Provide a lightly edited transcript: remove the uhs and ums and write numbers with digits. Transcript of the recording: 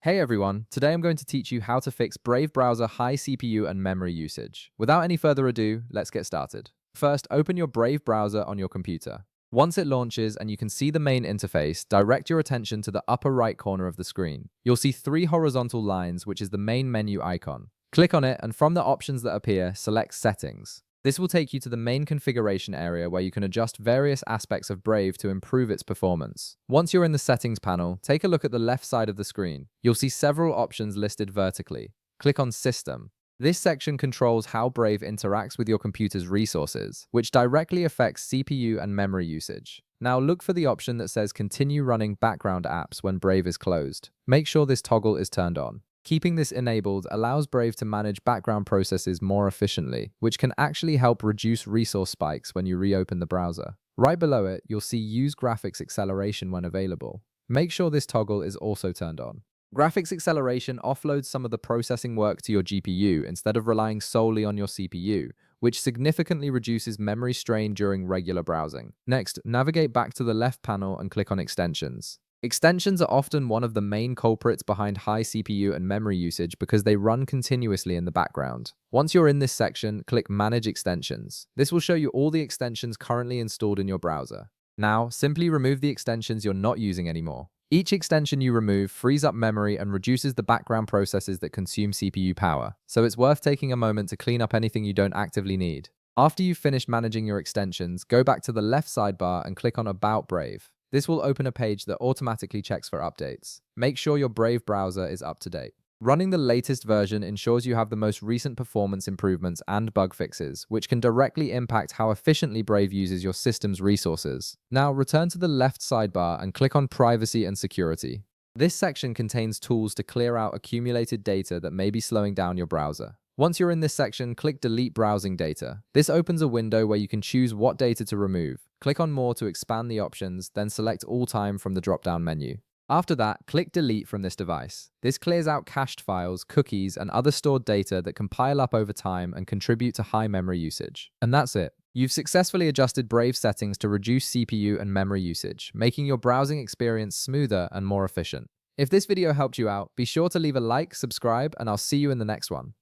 Hey everyone, today I'm going to teach you how to fix Brave browser high CPU and memory usage. Without any further ado, let's get started. First, open your Brave browser on your computer. Once it launches and you can see the main interface, direct your attention to the upper right corner of the screen. You'll see three horizontal lines, which is the main menu icon. Click on it and from the options that appear, select Settings. This will take you to the main configuration area where you can adjust various aspects of Brave to improve its performance. Once you're in the settings panel, take a look at the left side of the screen. You'll see several options listed vertically. Click on System. This section controls how Brave interacts with your computer's resources, which directly affects CPU and memory usage. Now look for the option that says Continue running background apps when Brave is closed. Make sure this toggle is turned on. Keeping this enabled allows Brave to manage background processes more efficiently, which can actually help reduce resource spikes when you reopen the browser. Right below it, you'll see Use Graphics Acceleration when available. Make sure this toggle is also turned on. Graphics acceleration offloads some of the processing work to your GPU instead of relying solely on your CPU, which significantly reduces memory strain during regular browsing. Next, navigate back to the left panel and click on Extensions. Extensions are often one of the main culprits behind high CPU and memory usage because they run continuously in the background. Once you're in this section, click Manage Extensions. This will show you all the extensions currently installed in your browser. Now, simply remove the extensions you're not using anymore. Each extension you remove frees up memory and reduces the background processes that consume CPU power, so it's worth taking a moment to clean up anything you don't actively need. After you've finished managing your extensions, go back to the left sidebar and click on About Brave. This will open a page that automatically checks for updates. Make sure your Brave browser is up to date. Running the latest version ensures you have the most recent performance improvements and bug fixes, which can directly impact how efficiently Brave uses your system's resources. Now return to the left sidebar and click on Privacy and Security. This section contains tools to clear out accumulated data that may be slowing down your browser. Once you're in this section, click Delete Browsing Data. This opens a window where you can choose what data to remove. Click on More to expand the options, then select All Time from the drop-down menu. After that, click Delete from this device. This clears out cached files, cookies, and other stored data that can pile up over time and contribute to high memory usage. And that's it. You've successfully adjusted Brave settings to reduce CPU and memory usage, making your browsing experience smoother and more efficient. If this video helped you out, be sure to leave a like, subscribe, and I'll see you in the next one.